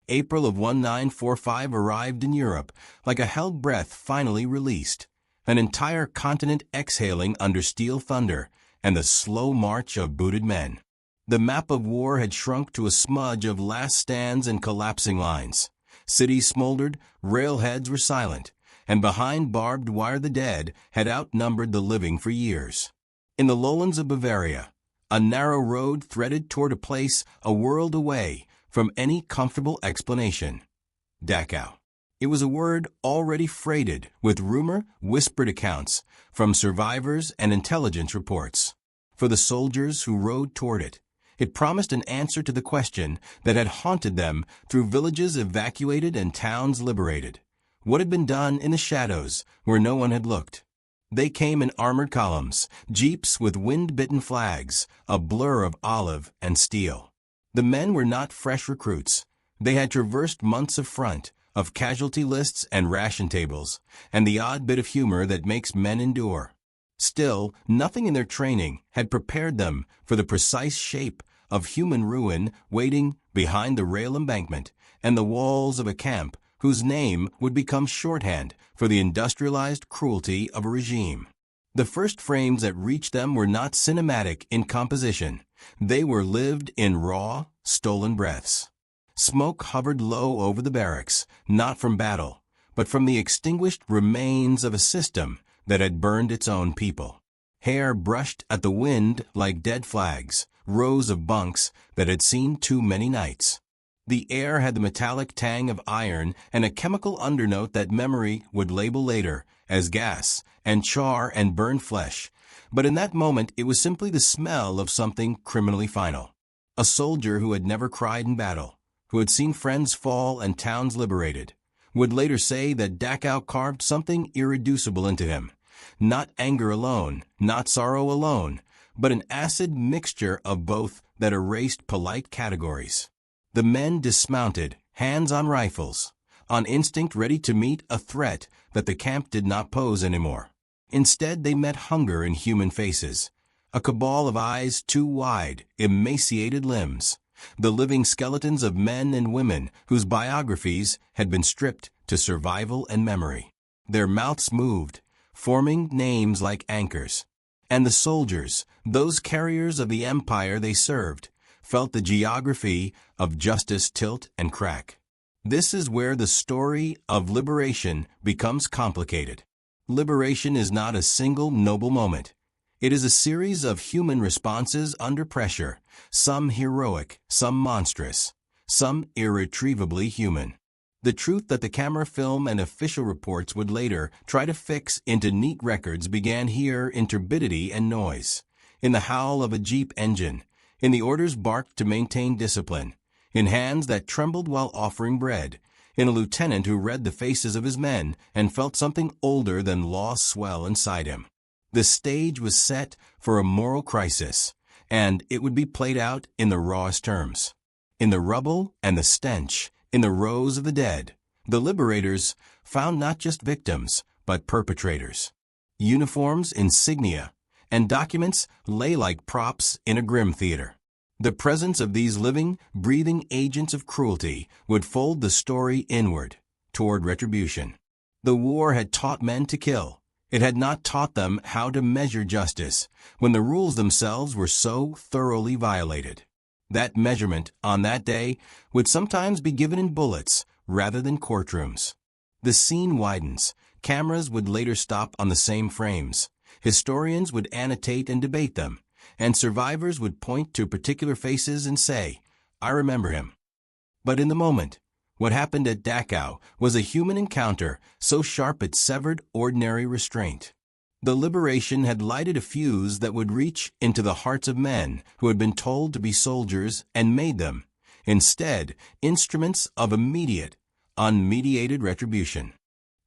April of 1945 arrived in Europe like a held breath finally released, an entire continent exhaling under steel thunder and the slow march of booted men. The map of war had shrunk to a smudge of last stands and collapsing lines. Cities smoldered, railheads were silent, and behind barbed wire the dead had outnumbered the living for years. In the lowlands of Bavaria, a narrow road threaded toward a place a world away from any comfortable explanation. Dachau. It was a word already freighted with rumor, whispered accounts from survivors and intelligence reports. For the soldiers who rode toward it, it promised an answer to the question that had haunted them through villages evacuated and towns liberated. What had been done in the shadows where no one had looked? They came in armored columns, jeeps with wind-bitten flags, a blur of olive and steel. The men were not fresh recruits. They had traversed months of front, of casualty lists and ration tables, and the odd bit of humor that makes men endure. Still, nothing in their training had prepared them for the precise shape of human ruin waiting behind the rail embankment and the walls of a camp whose name would become shorthand for the industrialized cruelty of a regime. The first frames that reached them were not cinematic in composition. They were lived in raw, stolen breaths. Smoke hovered low over the barracks, not from battle, but from the extinguished remains of a system that had burned its own people. Hair brushed at the wind like dead flags, rows of bunks that had seen too many nights. The air had the metallic tang of iron and a chemical undernote that memory would label later as gas and char and burned flesh, but in that moment it was simply the smell of something criminally final. A soldier who had never cried in battle, who had seen friends fall and towns liberated, would later say that Dachau carved something irreducible into him. Not anger alone, not sorrow alone, but an acid mixture of both that erased polite categories. The men dismounted, hands on rifles, on instinct ready to meet a threat that the camp did not pose anymore. Instead, they met hunger in human faces, a cabal of eyes too wide, emaciated limbs, the living skeletons of men and women whose biographies had been stripped to survival and memory. Their mouths moved, forming names like anchors. And the soldiers, those carriers of the empire they served, felt the geography of justice tilt and crack. This is where the story of liberation becomes complicated. Liberation is not a single noble moment. It is a series of human responses under pressure, some heroic, some monstrous, some irretrievably human. The truth that the camera film and official reports would later try to fix into neat records began here in turbidity and noise, in the howl of a Jeep engine, in the orders barked to maintain discipline, in hands that trembled while offering bread, in a lieutenant who read the faces of his men and felt something older than law swell inside him. The stage was set for a moral crisis, and it would be played out in the rawest terms. In the rubble and the stench, in the rows of the dead, the liberators found not just victims, but perpetrators. Uniforms, insignia, and documents lay like props in a grim theater. The presence of these living, breathing agents of cruelty would fold the story inward, toward retribution. The war had taught men to kill. It had not taught them how to measure justice when the rules themselves were so thoroughly violated. That measurement, on that day, would sometimes be given in bullets rather than courtrooms. The scene widens. Cameras would later stop on the same frames. Historians would annotate and debate them, and survivors would point to particular faces and say, "I remember him." But in the moment, what happened at Dachau was a human encounter so sharp it severed ordinary restraint. The liberation had lighted a fuse that would reach into the hearts of men who had been told to be soldiers and made them, instead, instruments of immediate, unmediated retribution.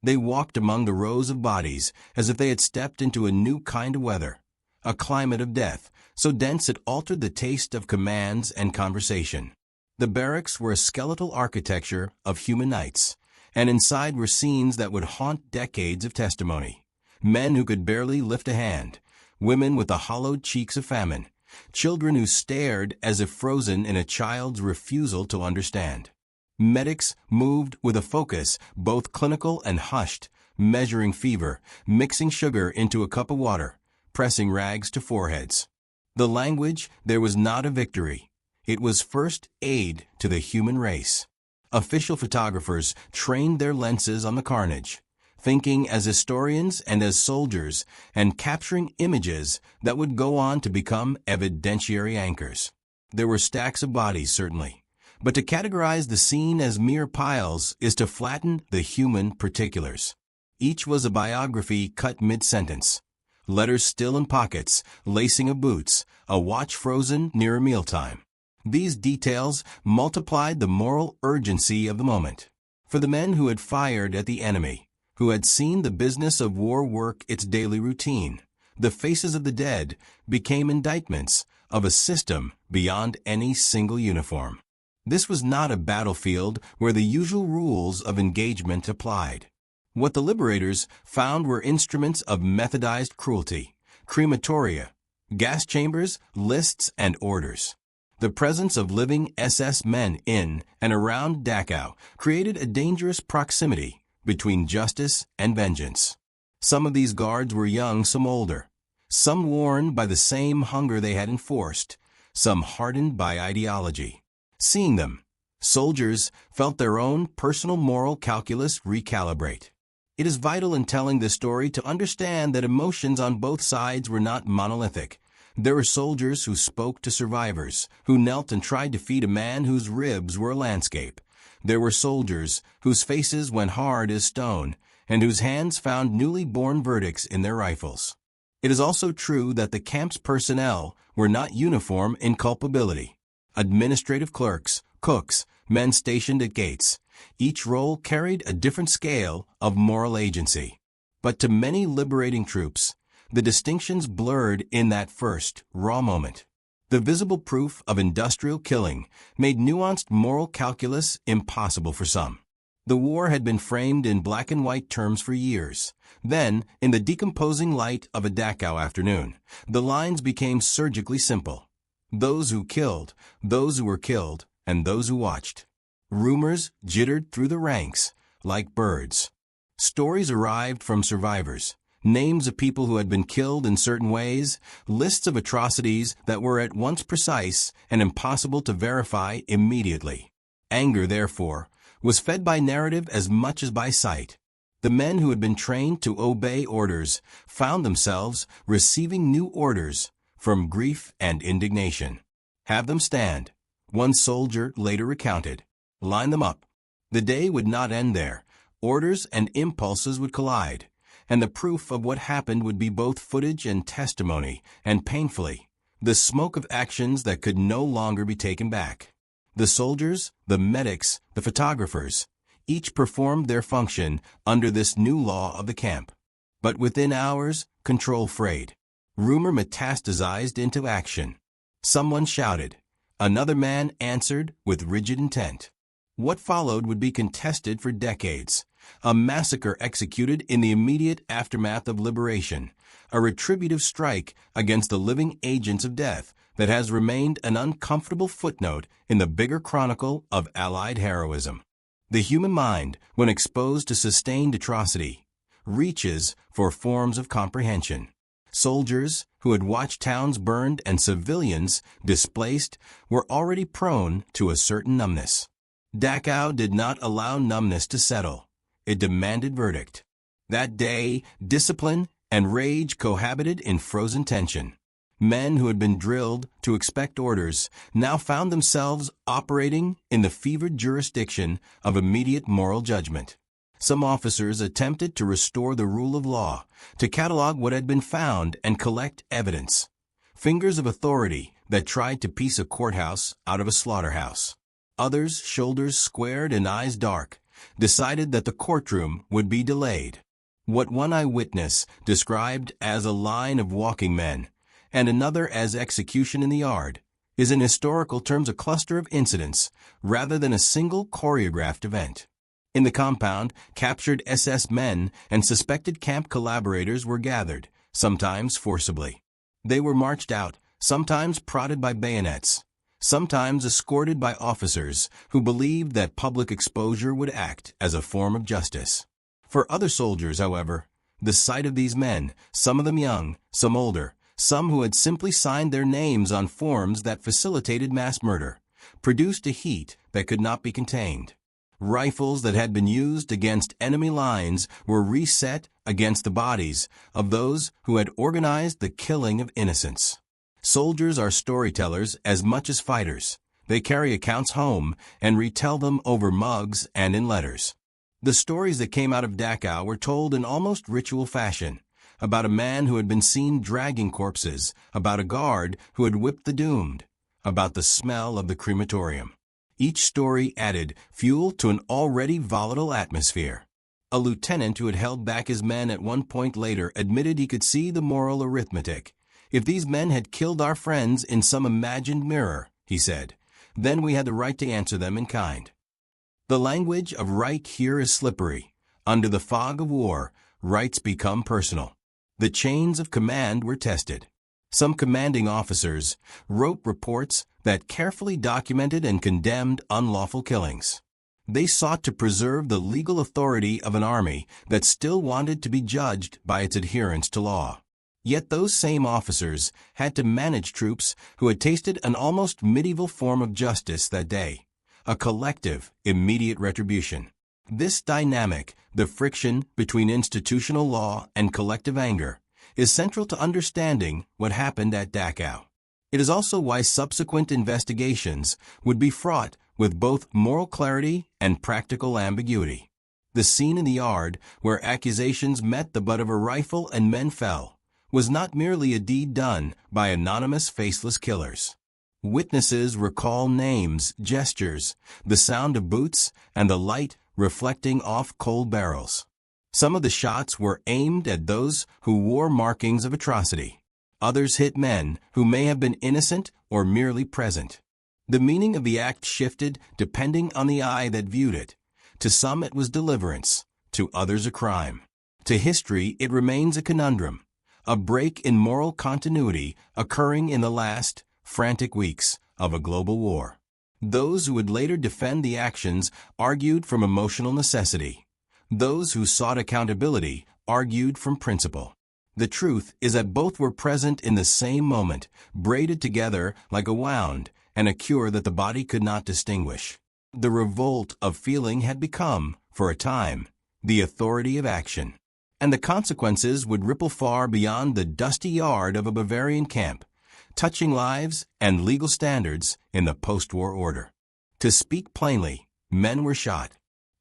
They walked among the rows of bodies as if they had stepped into a new kind of weather, a climate of death so dense it altered the taste of commands and conversation. The barracks were a skeletal architecture of human nights, and inside were scenes that would haunt decades of testimony. Men who could barely lift a hand, women with the hollowed cheeks of famine, children who stared as if frozen in a child's refusal to understand. Medics moved with a focus, both clinical and hushed, measuring fever, mixing sugar into a cup of water, pressing rags to foreheads. The language, there was not a victory. It was first aid to the human race. Official photographers trained their lenses on the carnage, thinking as historians and as soldiers, and capturing images that would go on to become evidentiary anchors. There were stacks of bodies, certainly, but to categorize the scene as mere piles is to flatten the human particulars. Each was a biography cut mid-sentence. Letters still in pockets, lacing of boots, a watch frozen near a mealtime. These details multiplied the moral urgency of the moment. For the men who had fired at the enemy, who had seen the business of war work its daily routine, the faces of the dead became indictments of a system beyond any single uniform. This was not a battlefield where the usual rules of engagement applied. What the liberators found were instruments of methodized cruelty, crematoria, gas chambers, lists, and orders. The presence of living SS men in and around Dachau created a dangerous proximity between justice and vengeance. Some of these guards were young, some older, some worn by the same hunger they had enforced, some hardened by ideology. Seeing them, soldiers felt their own personal moral calculus recalibrate. It is vital in telling this story to understand that emotions on both sides were not monolithic. There were soldiers who spoke to survivors, who knelt and tried to feed a man whose ribs were a landscape. There were soldiers whose faces went hard as stone, and whose hands found newly born verdicts in their rifles. It is also true that the camp's personnel were not uniform in culpability. Administrative clerks, cooks, men stationed at gates. Each role carried a different scale of moral agency. But to many liberating troops, the distinctions blurred in that first, raw moment. The visible proof of industrial killing made nuanced moral calculus impossible for some. The war had been framed in black and white terms for years. Then, in the decomposing light of a Dachau afternoon, the lines became surgically simple. Those who killed, those who were killed, and those who watched. Rumors jittered through the ranks like birds. Stories arrived from survivors, names of people who had been killed in certain ways, lists of atrocities that were at once precise and impossible to verify immediately. Anger, therefore, was fed by narrative as much as by sight. The men who had been trained to obey orders found themselves receiving new orders from grief and indignation. Have them stand, one soldier later recounted. Line them up. The day would not end there. Orders and impulses would collide, and the proof of what happened would be both footage and testimony, and painfully, the smoke of actions that could no longer be taken back. The soldiers, the medics, the photographers, each performed their function under this new law of the camp. But within hours, control frayed. Rumor metastasized into action. Someone shouted. Another man answered with rigid intent. What followed would be contested for decades. A massacre executed in the immediate aftermath of liberation, a retributive strike against the living agents of death that has remained an uncomfortable footnote in the bigger chronicle of Allied heroism. The human mind, when exposed to sustained atrocity, reaches for forms of comprehension. Soldiers who had watched towns burned and civilians displaced were already prone to a certain numbness. Dachau did not allow numbness to settle. It demanded verdict. That day, discipline and rage cohabited in frozen tension. Men who had been drilled to expect orders now found themselves operating in the fevered jurisdiction of immediate moral judgment. Some officers attempted to restore the rule of law, to catalog what had been found and collect evidence. Fingers of authority that tried to piece a courthouse out of a slaughterhouse. Others, shoulders squared and eyes dark, decided that the courtroom would be delayed. What one eyewitness described as a line of walking men, and another as execution in the yard, is in historical terms a cluster of incidents rather than a single choreographed event. In the compound, captured SS men and suspected camp collaborators were gathered, sometimes forcibly. They were marched out, sometimes prodded by bayonets, sometimes escorted by officers who believed that public exposure would act as a form of justice. For other soldiers, however, the sight of these men, some of them young, some older, some who had simply signed their names on forms that facilitated mass murder, produced a heat that could not be contained. Rifles that had been used against enemy lines were reset against the bodies of those who had organized the killing of innocents. Soldiers are storytellers as much as fighters. They carry accounts home and retell them over mugs and in letters. The stories that came out of Dachau were told in almost ritual fashion, about a man who had been seen dragging corpses, about a guard who had whipped the doomed, about the smell of the crematorium. Each story added fuel to an already volatile atmosphere. A lieutenant who had held back his men at one point later admitted he could see the moral arithmetic. If these men had killed our friends in some imagined mirror, he said, then we had the right to answer them in kind. The language of right here is slippery. Under the fog of war, rights become personal. The chains of command were tested. Some commanding officers wrote reports that carefully documented and condemned unlawful killings. They sought to preserve the legal authority of an army that still wanted to be judged by its adherence to law. Yet those same officers had to manage troops who had tasted an almost medieval form of justice that day, a collective, immediate retribution. This dynamic, the friction between institutional law and collective anger, is central to understanding what happened at Dachau. It is also why subsequent investigations would be fraught with both moral clarity and practical ambiguity. The scene in the yard, where accusations met the butt of a rifle and men fell, was not merely a deed done by anonymous faceless killers. Witnesses recall names, gestures, the sound of boots, and the light reflecting off cold barrels. Some of the shots were aimed at those who wore markings of atrocity. Others hit men who may have been innocent or merely present. The meaning of the act shifted depending on the eye that viewed it. To some it was deliverance, to others a crime. To history it remains a conundrum, a break in moral continuity occurring in the last, frantic weeks of a global war. Those who would later defend the actions argued from emotional necessity. Those who sought accountability argued from principle. The truth is that both were present in the same moment, braided together like a wound, and a cure that the body could not distinguish. The revolt of feeling had become, for a time, the authority of action. And the consequences would ripple far beyond the dusty yard of a Bavarian camp, touching lives and legal standards in the post-war order. To speak plainly, men were shot.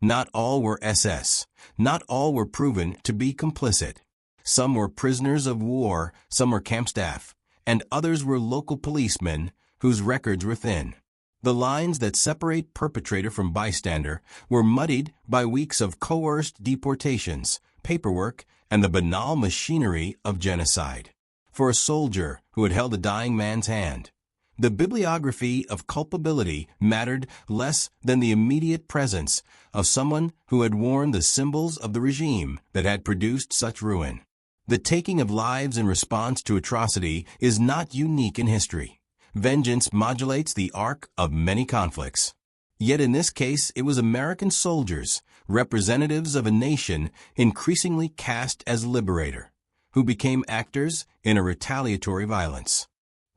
Not all were SS. Not all were proven to be complicit. Some were prisoners of war, some were camp staff, and others were local policemen whose records were thin. The lines that separate perpetrator from bystander were muddied by weeks of coerced deportations, paperwork, and the banal machinery of genocide. For a soldier who had held a dying man's hand, the bibliography of culpability mattered less than the immediate presence of someone who had worn the symbols of the regime that had produced such ruin. The taking of lives in response to atrocity is not unique in history. Vengeance modulates the arc of many conflicts. Yet in this case, it was American soldiers, representatives of a nation increasingly cast as liberator, who became actors in a retaliatory violence.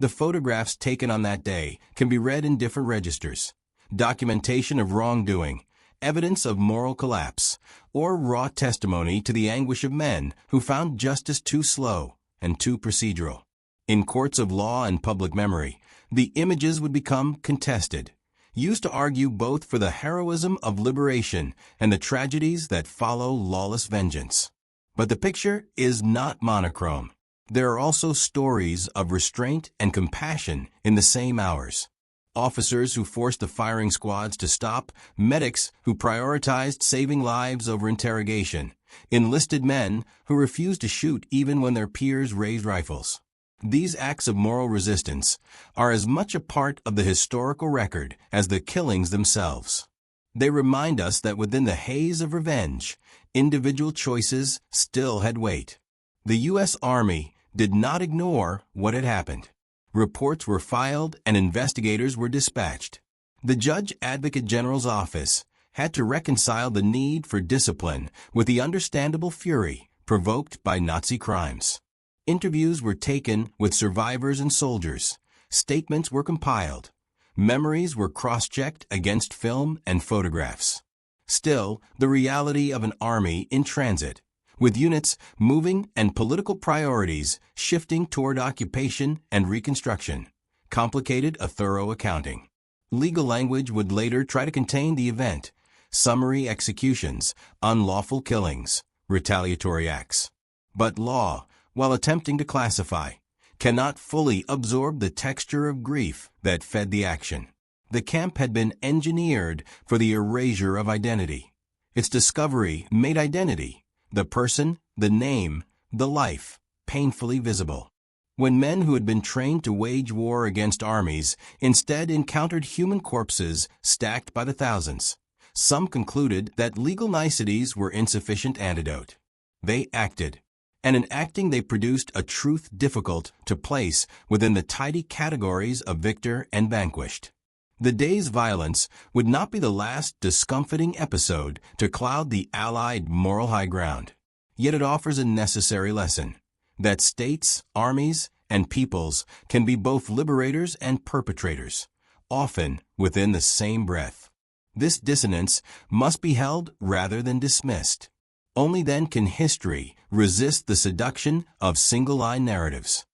The photographs taken on that day can be read in different registers: documentation of wrongdoing, evidence of moral collapse, or raw testimony to the anguish of men who found justice too slow and too procedural. In courts of law and public memory, the images would become contested, used to argue both for the heroism of liberation and the tragedies that follow lawless vengeance. But the picture is not monochrome. There are also stories of restraint and compassion in the same hours. Officers who forced the firing squads to stop, medics who prioritized saving lives over interrogation, enlisted men who refused to shoot even when their peers raised rifles. These acts of moral resistance are as much a part of the historical record as the killings themselves. They remind us that within the haze of revenge, individual choices still had weight. The U.S. Army did not ignore what had happened. Reports were filed and investigators were dispatched. The Judge Advocate General's office had to reconcile the need for discipline with the understandable fury provoked by Nazi crimes. Interviews were taken with survivors and soldiers. Statements were compiled. Memories were cross-checked against film and photographs. Still, the reality of an army in transit, with units moving and political priorities shifting toward occupation and reconstruction, complicated a thorough accounting. Legal language would later try to contain the event: summary executions, unlawful killings, retaliatory acts. But law, while attempting to classify, cannot fully absorb the texture of grief that fed the action. The camp had been engineered for the erasure of identity. Its discovery made identity, the person, the name, the life, painfully visible. When men who had been trained to wage war against armies instead encountered human corpses stacked by the thousands, some concluded that legal niceties were insufficient antidote. They acted, and in acting they produced a truth difficult to place within the tidy categories of victor and vanquished. The day's violence would not be the last discomfiting episode to cloud the Allied moral high ground. Yet it offers a necessary lesson: that states, armies, and peoples can be both liberators and perpetrators, often within the same breath. This dissonance must be held rather than dismissed. Only then can history resist the seduction of single-line narratives.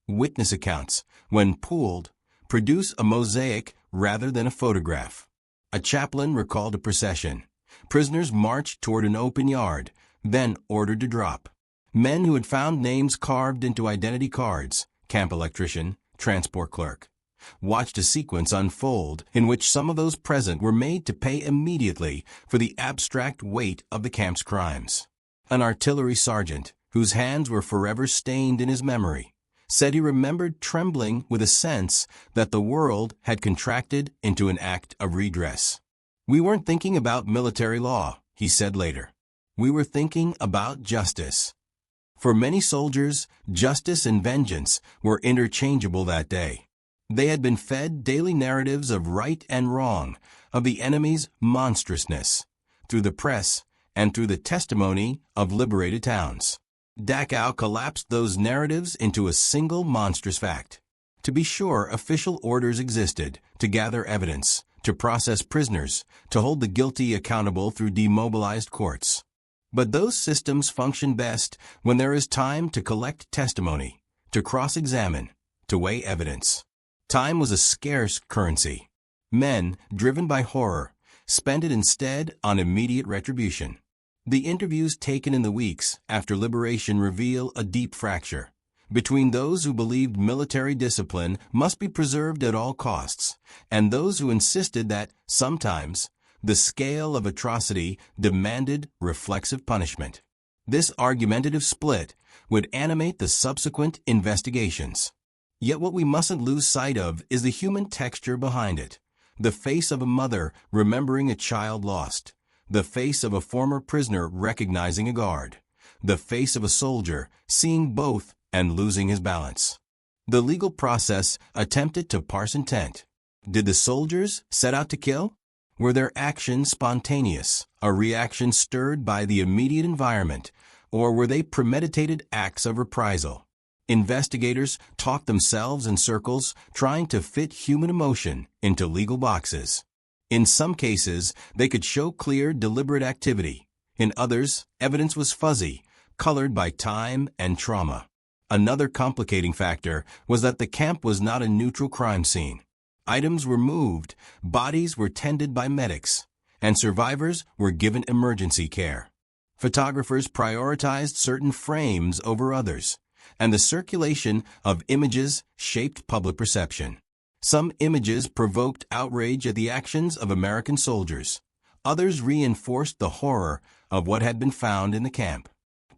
Witness accounts, when pooled, produce a mosaic rather than a photograph. A chaplain recalled a procession. Prisoners marched toward an open yard, then ordered to drop. Men who had found names carved into identity cards, camp electrician, transport clerk, watched a sequence unfold in which some of those present were made to pay immediately for the abstract weight of the camp's crimes. An artillery sergeant, whose hands were forever stained in his memory, said he remembered trembling with a sense that the world had contracted into an act of redress. "We weren't thinking about military law," he said later. "We were thinking about justice." For many soldiers, justice and vengeance were interchangeable that day. They had been fed daily narratives of right and wrong, of the enemy's monstrousness, through the press and through the testimony of liberated towns. Dachau collapsed those narratives into a single monstrous fact. To be sure, official orders existed to gather evidence, to process prisoners, to hold the guilty accountable through demobilized courts. But those systems function best when there is time to collect testimony, to cross-examine, to weigh evidence. Time was a scarce currency. Men, driven by horror, spent it instead on immediate retribution. The interviews taken in the weeks after liberation reveal a deep fracture between those who believed military discipline must be preserved at all costs and those who insisted that, sometimes, the scale of atrocity demanded reflexive punishment. This argumentative split would animate the subsequent investigations. Yet what we mustn't lose sight of is the human texture behind it. The face of a mother remembering a child lost. The face of a former prisoner recognizing a guard. The face of a soldier seeing both and losing his balance. The legal process attempted to parse intent. Did the soldiers set out to kill? Were their actions spontaneous, a reaction stirred by the immediate environment, or were they premeditated acts of reprisal? Investigators talked themselves in circles, trying to fit human emotion into legal boxes. In some cases, they could show clear, deliberate activity. In others, evidence was fuzzy, colored by time and trauma. Another complicating factor was that the camp was not a neutral crime scene. Items were moved, bodies were tended by medics, and survivors were given emergency care. Photographers prioritized certain frames over others, and the circulation of images shaped public perception. Some images provoked outrage at the actions of American soldiers. Others reinforced the horror of what had been found in the camp.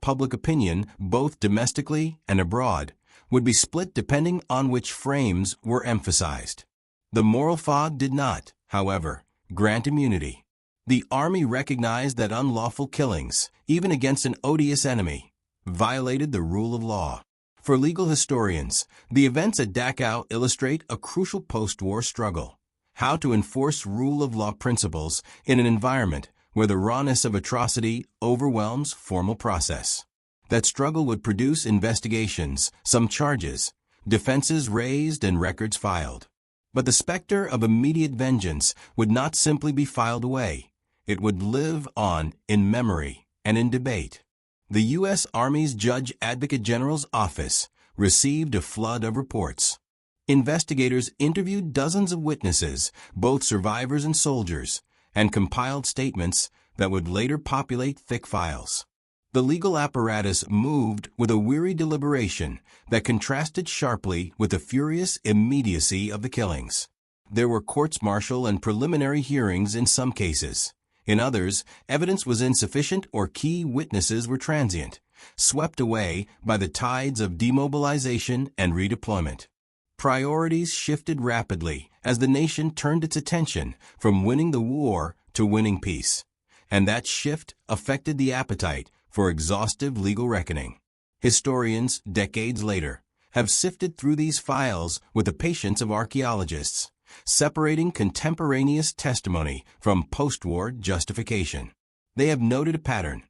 Public opinion, both domestically and abroad, would be split depending on which frames were emphasized. The moral fog did not, however, grant immunity. The Army recognized that unlawful killings, even against an odious enemy, violated the rule of law. For legal historians, the events at Dachau illustrate a crucial post-war struggle: how to enforce rule of law principles in an environment where the rawness of atrocity overwhelms formal process. That struggle would produce investigations, some charges, defenses raised and records filed. But the specter of immediate vengeance would not simply be filed away. It would live on in memory and in debate. The U.S. Army's Judge Advocate General's office received a flood of reports. Investigators interviewed dozens of witnesses, both survivors and soldiers, and compiled statements that would later populate thick files. The legal apparatus moved with a weary deliberation that contrasted sharply with the furious immediacy of the killings. There were courts-martial and preliminary hearings in some cases. In others, evidence was insufficient or key witnesses were transient, swept away by the tides of demobilization and redeployment. Priorities shifted rapidly as the nation turned its attention from winning the war to winning peace, and that shift affected the appetite for exhaustive legal reckoning. Historians, decades later, have sifted through these files with the patience of archaeologists, separating contemporaneous testimony from post-war justification. They have noted a pattern.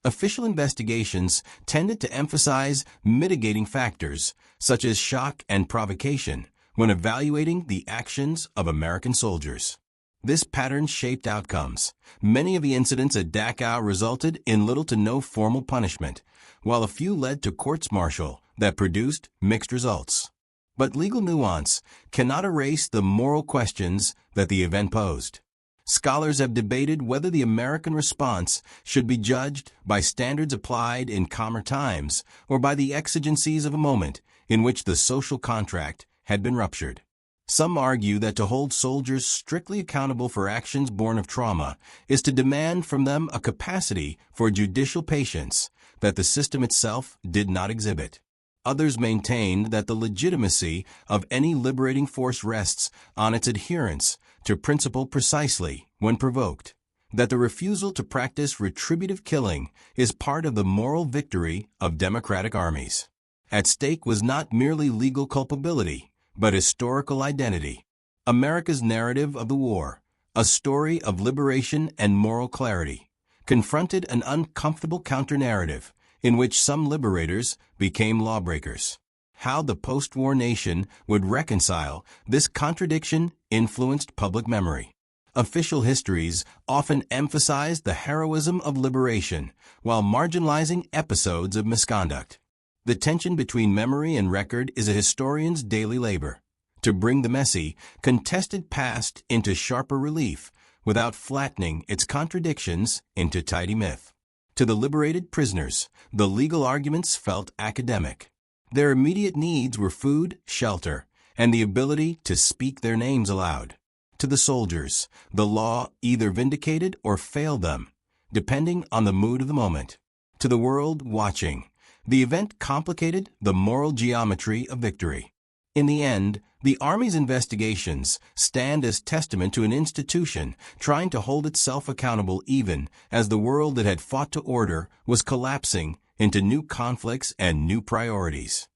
Official investigations tended to emphasize mitigating factors, such as shock and provocation, when evaluating the actions of American soldiers. This pattern shaped outcomes. Many of the incidents at Dachau resulted in little to no formal punishment, while a few led to courts-martial that produced mixed results. But legal nuance cannot erase the moral questions that the event posed. Scholars have debated whether the American response should be judged by standards applied in calmer times or by the exigencies of a moment in which the social contract had been ruptured. Some argue that to hold soldiers strictly accountable for actions born of trauma is to demand from them a capacity for judicial patience that the system itself did not exhibit. Others maintain that the legitimacy of any liberating force rests on its adherence to principle precisely when provoked, that the refusal to practice retributive killing is part of the moral victory of democratic armies. At stake was not merely legal culpability, but historical identity. America's narrative of the war, a story of liberation and moral clarity, confronted an uncomfortable counter-narrative in which some liberators became lawbreakers. How the post-war nation would reconcile this contradiction influenced public memory. Official histories often emphasized the heroism of liberation while marginalizing episodes of misconduct. The tension between memory and record is a historian's daily labor, to bring the messy, contested past into sharper relief without flattening its contradictions into tidy myth. To the liberated prisoners, the legal arguments felt academic. Their immediate needs were food, shelter, and the ability to speak their names aloud. To the soldiers, the law either vindicated or failed them, depending on the mood of the moment. To the world watching, the event complicated the moral geometry of victory. In the end, the Army's investigations stand as testament to an institution trying to hold itself accountable even as the world it had fought to order was collapsing into new conflicts and new priorities.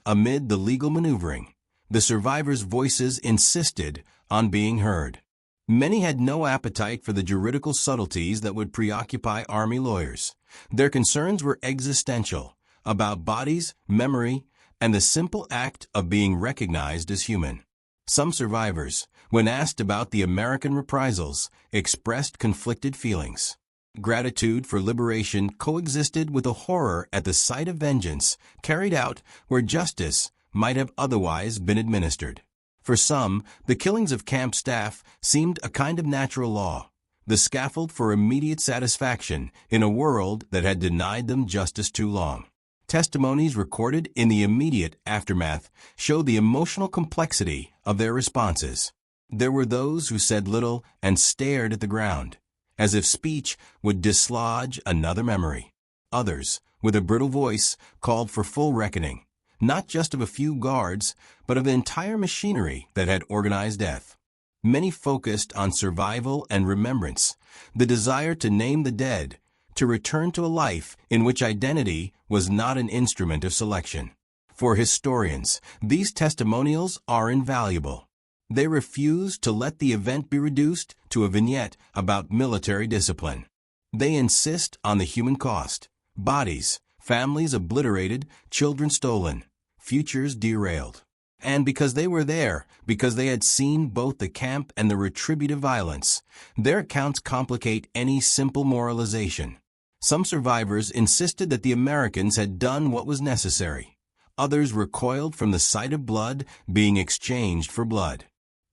Amid the legal maneuvering, the survivors' voices insisted on being heard. Many had no appetite for the juridical subtleties that would preoccupy Army lawyers. Their concerns were existential, about bodies, memory, and the simple act of being recognized as human. Some survivors, when asked about the American reprisals, expressed conflicted feelings. Gratitude for liberation coexisted with a horror at the sight of vengeance carried out where justice might have otherwise been administered. For some, the killings of camp staff seemed a kind of natural law, the scaffold for immediate satisfaction in a world that had denied them justice too long. Testimonies recorded in the immediate aftermath show the emotional complexity of their responses. There were those who said little and stared at the ground, as if speech would dislodge another memory. Others, with a brittle voice, called for full reckoning, not just of a few guards, but of the entire machinery that had organized death. Many focused on survival and remembrance, the desire to name the dead, to return to a life in which identity was not an instrument of selection. For historians, these testimonials are invaluable. They refuse to let the event be reduced to a vignette about military discipline. They insist on the human cost: bodies, families obliterated, children stolen, futures derailed. And because they were there, because they had seen both the camp and the retributive violence, their accounts complicate any simple moralization. Some survivors insisted that the Americans had done what was necessary. Others recoiled from the sight of blood being exchanged for blood.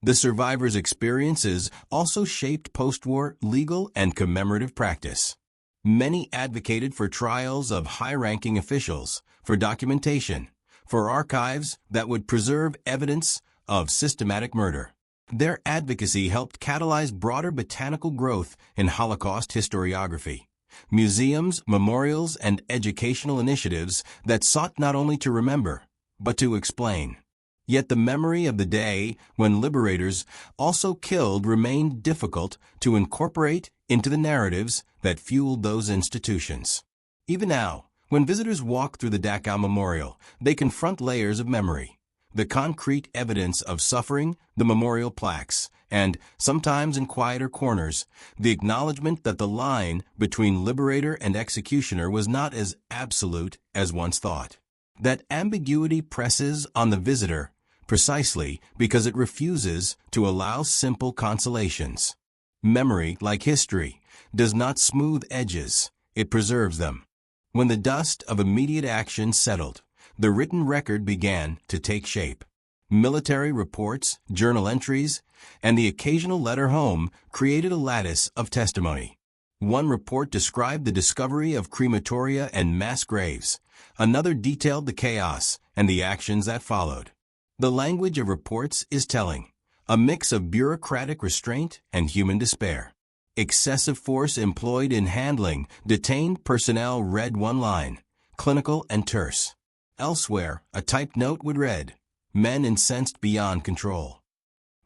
The survivors' experiences also shaped post-war legal and commemorative practice. Many advocated for trials of high-ranking officials, for documentation, for archives that would preserve evidence of systematic murder. Their advocacy helped catalyze broader botanical growth in Holocaust historiography. Museums, memorials, and educational initiatives that sought not only to remember, but to explain. Yet the memory of the day when liberators also killed remained difficult to incorporate into the narratives that fueled those institutions. Even now, when visitors walk through the Dachau Memorial, they confront layers of memory: the concrete evidence of suffering, the memorial plaques, and, sometimes in quieter corners, the acknowledgement that the line between liberator and executioner was not as absolute as once thought. That ambiguity presses on the visitor precisely because it refuses to allow simple consolations. Memory, like history, does not smooth edges, it preserves them. When the dust of immediate action settled, the written record began to take shape. Military reports, journal entries, and the occasional letter home created a lattice of testimony. One report described the discovery of crematoria and mass graves. Another detailed the chaos and the actions that followed. The language of reports is telling: a mix of bureaucratic restraint and human despair. Excessive force employed in handling detained personnel read one line, clinical and terse. Elsewhere, a typed note would read, men incensed beyond control.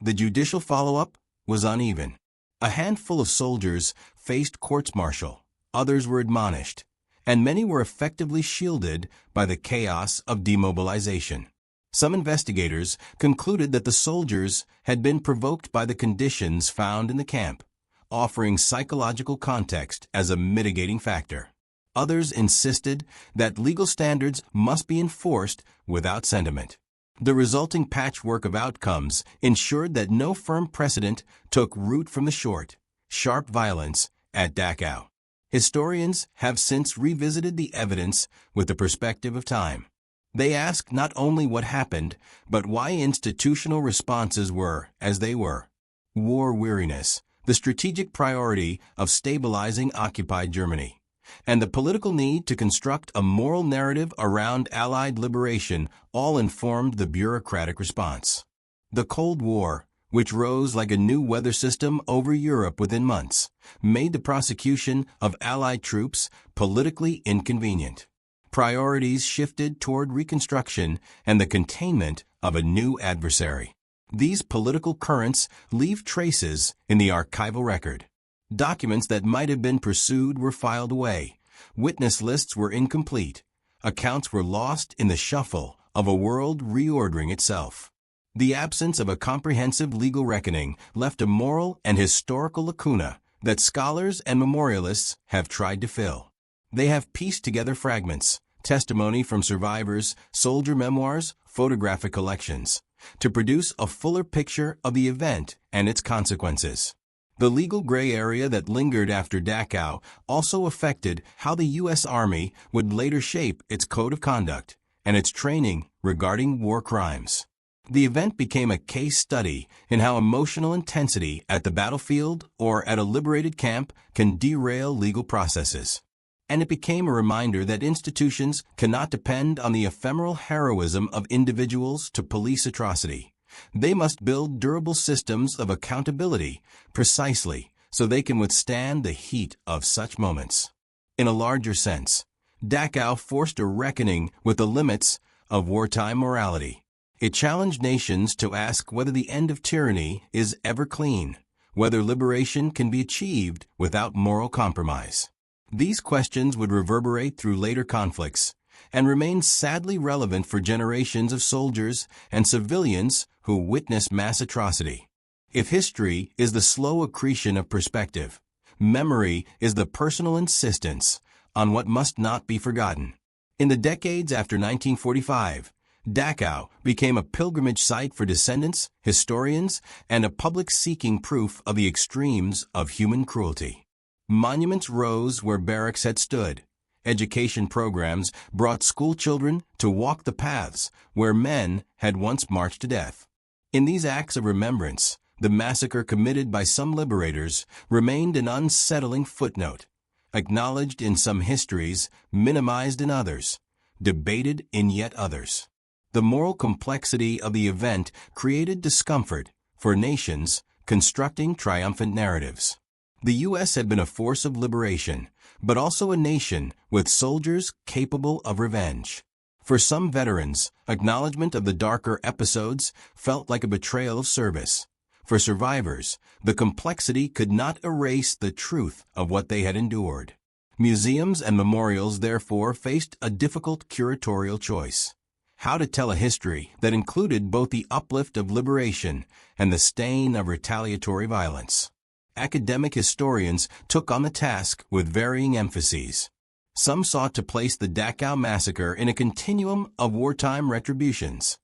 The judicial follow-up was uneven. A handful of soldiers faced courts-martial, others were admonished, and many were effectively shielded by the chaos of demobilization. Some investigators concluded that the soldiers had been provoked by the conditions found in the camp, offering psychological context as a mitigating factor. Others insisted that legal standards must be enforced without sentiment. The resulting patchwork of outcomes ensured that no firm precedent took root from the short, sharp violence at Dachau. Historians have since revisited the evidence with the perspective of time. They ask not only what happened, but why institutional responses were as they were. War weariness, the strategic priority of stabilizing occupied Germany, and the political need to construct a moral narrative around Allied liberation all informed the bureaucratic response. The Cold War, which rose like a new weather system over Europe within months, made the prosecution of Allied troops politically inconvenient. Priorities shifted toward reconstruction and the containment of a new adversary. These political currents leave traces in the archival record. Documents that might have been pursued were filed away. Witness lists were incomplete. Accounts were lost in the shuffle of a world reordering itself. The absence of a comprehensive legal reckoning left a moral and historical lacuna that scholars and memorialists have tried to fill. They have pieced together fragments, testimony from survivors, soldier memoirs, photographic collections, to produce a fuller picture of the event and its consequences. The legal gray area that lingered after Dachau also affected how the U.S. Army would later shape its code of conduct and its training regarding war crimes. The event became a case study in how emotional intensity at the battlefield or at a liberated camp can derail legal processes. And it became a reminder that institutions cannot depend on the ephemeral heroism of individuals to police atrocity. They must build durable systems of accountability precisely so they can withstand the heat of such moments. In a larger sense, Dachau forced a reckoning with the limits of wartime morality. It challenged nations to ask whether the end of tyranny is ever clean, whether liberation can be achieved without moral compromise. These questions would reverberate through later conflicts, and remains sadly relevant for generations of soldiers and civilians who witnessed mass atrocity. If history is the slow accretion of perspective, memory is the personal insistence on what must not be forgotten. In the decades after 1945, Dachau became a pilgrimage site for descendants, historians, and a public seeking proof of the extremes of human cruelty. Monuments rose where barracks had stood. Education programs brought school children to walk the paths where men had once marched to death. In these acts of remembrance, the massacre committed by some liberators remained an unsettling footnote, acknowledged in some histories, minimized in others, debated in yet others. The moral complexity of the event created discomfort for nations constructing triumphant narratives. The U.S. had been a force of liberation, but also a nation with soldiers capable of revenge. For some veterans, acknowledgement of the darker episodes felt like a betrayal of service. For survivors, the complexity could not erase the truth of what they had endured. Museums and memorials therefore faced a difficult curatorial choice: how to tell a history that included both the uplift of liberation and the stain of retaliatory violence. Academic historians took on the task with varying emphases. Some sought to place the Dachau massacre in a continuum of wartime retributions,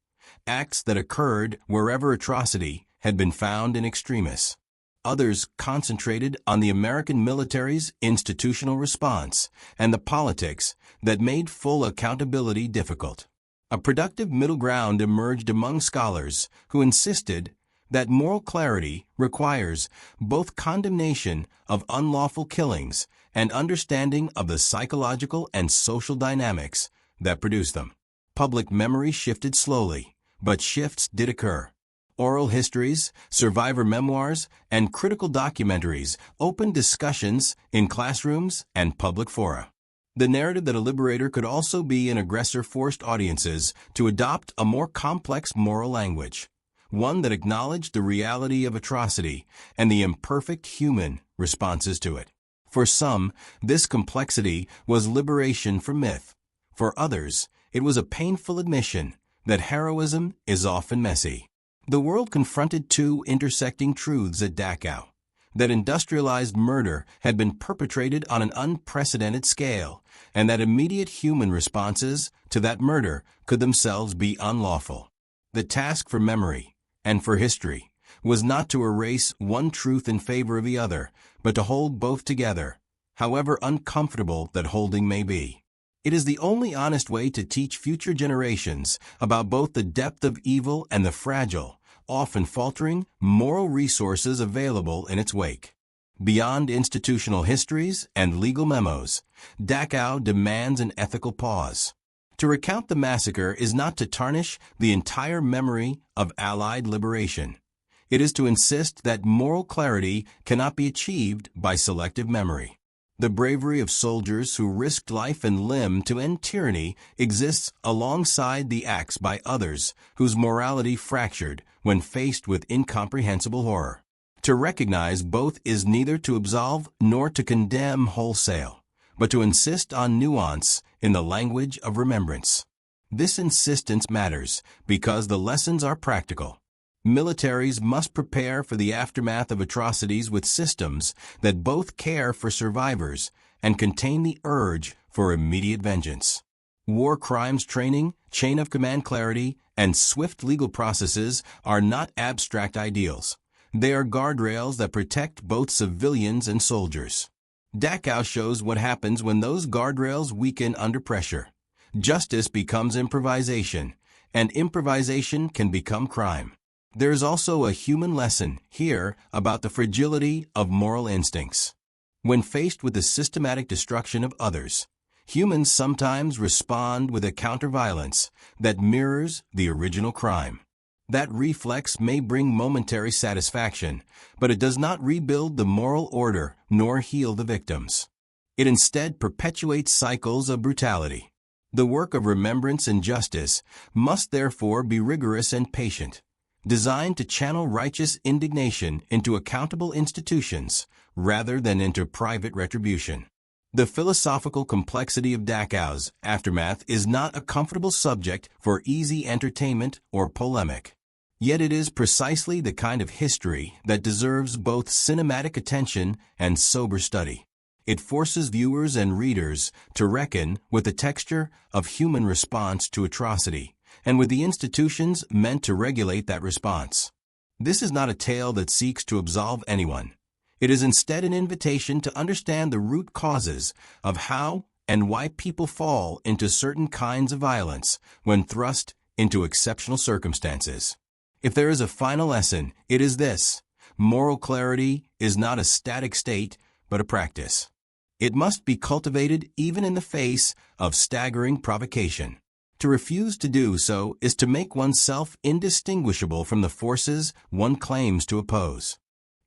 acts that occurred wherever atrocity had been found in extremis. Others concentrated on the American military's institutional response and the politics that made full accountability difficult. A productive middle ground emerged among scholars who insisted that moral clarity requires both condemnation of unlawful killings and understanding of the psychological and social dynamics that produce them. Public memory shifted slowly, but shifts did occur. Oral histories, survivor memoirs, and critical documentaries opened discussions in classrooms and public fora. The narrative that a liberator could also be an aggressor forced audiences to adopt a more complex moral language, one that acknowledged the reality of atrocity and the imperfect human responses to it. For some, this complexity was liberation from myth. For others, it was a painful admission that heroism is often messy. The world confronted two intersecting truths at Dachau: that industrialized murder had been perpetrated on an unprecedented scale, and that immediate human responses to that murder could themselves be unlawful. The task for memory and for history was not to erase one truth in favor of the other, but to hold both together, however uncomfortable that holding may be. It is the only honest way to teach future generations about both the depth of evil and the fragile, often faltering, moral resources available in its wake. Beyond institutional histories and legal memos, Dachau demands an ethical pause. To recount the massacre is not to tarnish the entire memory of Allied liberation. It is to insist that moral clarity cannot be achieved by selective memory. The bravery of soldiers who risked life and limb to end tyranny exists alongside the acts by others whose morality fractured when faced with incomprehensible horror. To recognize both is neither to absolve nor to condemn wholesale, but to insist on nuance in the language of remembrance. This insistence matters because the lessons are practical. Militaries must prepare for the aftermath of atrocities with systems that both care for survivors and contain the urge for immediate vengeance. War crimes training, chain of command clarity, and swift legal processes are not abstract ideals. They are guardrails that protect both civilians and soldiers. Dachau shows what happens when those guardrails weaken under pressure. Justice becomes improvisation, and improvisation can become crime. There is also a human lesson here about the fragility of moral instincts. When faced with the systematic destruction of others, humans sometimes respond with a counter-violence that mirrors the original crime. That reflex may bring momentary satisfaction, but it does not rebuild the moral order nor heal the victims. It instead perpetuates cycles of brutality. The work of remembrance and justice must therefore be rigorous and patient, designed to channel righteous indignation into accountable institutions rather than into private retribution. The philosophical complexity of Dachau's aftermath is not a comfortable subject for easy entertainment or polemic. Yet it is precisely the kind of history that deserves both cinematic attention and sober study. It forces viewers and readers to reckon with the texture of human response to atrocity and with the institutions meant to regulate that response. This is not a tale that seeks to absolve anyone. It is instead an invitation to understand the root causes of how and why people fall into certain kinds of violence when thrust into exceptional circumstances. If there is a final lesson, it is this: moral clarity is not a static state, but a practice. It must be cultivated even in the face of staggering provocation. To refuse to do so is to make oneself indistinguishable from the forces one claims to oppose.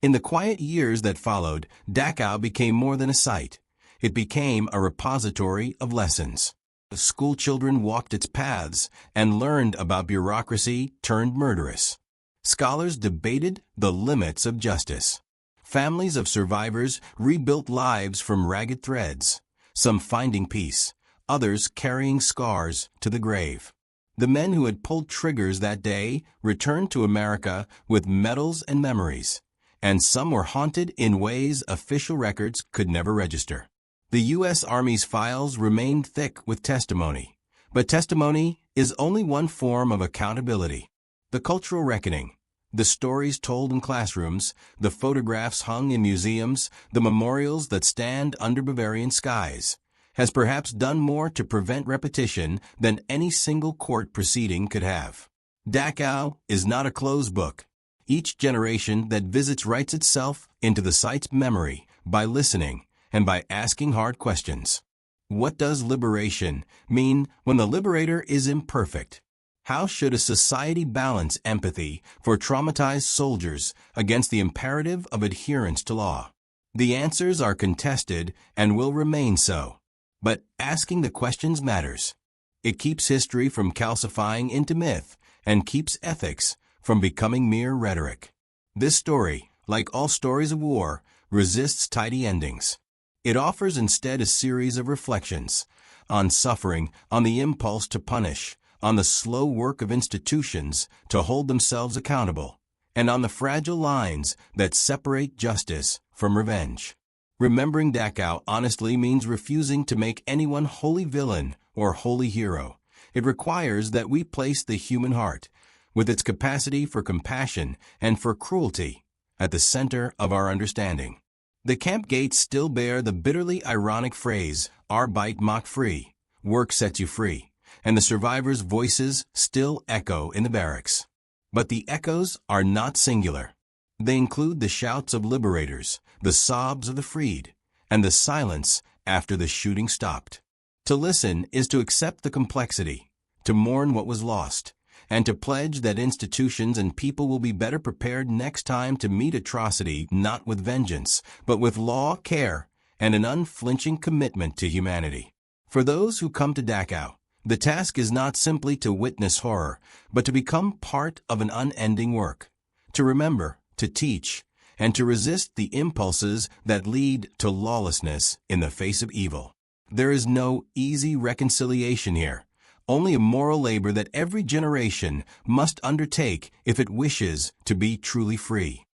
In the quiet years that followed, Dachau became more than a site. It became a repository of lessons. Schoolchildren walked its paths and learned about bureaucracy turned murderous. Scholars debated the limits of justice. Families of survivors rebuilt lives from ragged threads, some finding peace, others carrying scars to the grave. The men who had pulled triggers that day returned to America with medals and memories, and some were haunted in ways official records could never register. The U.S. Army's files remained thick with testimony, but testimony is only one form of accountability. The cultural reckoning, the stories told in classrooms, the photographs hung in museums, the memorials that stand under Bavarian skies, has perhaps done more to prevent repetition than any single court proceeding could have. Dachau is not a closed book. Each generation that visits writes itself into the site's memory by listening and by asking hard questions. What does liberation mean when the liberator is imperfect? How should a society balance empathy for traumatized soldiers against the imperative of adherence to law? The answers are contested and will remain so. But asking the questions matters. It keeps history from calcifying into myth and keeps ethics from becoming mere rhetoric. This story, like all stories of war, resists tidy endings. It offers instead a series of reflections on suffering, on the impulse to punish, on the slow work of institutions to hold themselves accountable, and on the fragile lines that separate justice from revenge. Remembering Dachau honestly means refusing to make anyone wholly villain or wholly hero. It requires that we place the human heart, with its capacity for compassion and for cruelty, at the center of our understanding. The camp gates still bear the bitterly ironic phrase, Arbeit macht frei, work sets you free, and the survivors' voices still echo in the barracks. But the echoes are not singular. They include the shouts of liberators, the sobs of the freed, and the silence after the shooting stopped. To listen is to accept the complexity, to mourn what was lost, and to pledge that institutions and people will be better prepared next time to meet atrocity not with vengeance, but with law, care, and an unflinching commitment to humanity. For those who come to Dachau, the task is not simply to witness horror, but to become part of an unending work, to remember, to teach, and to resist the impulses that lead to lawlessness in the face of evil. There is no easy reconciliation here, only a moral labor that every generation must undertake if it wishes to be truly free.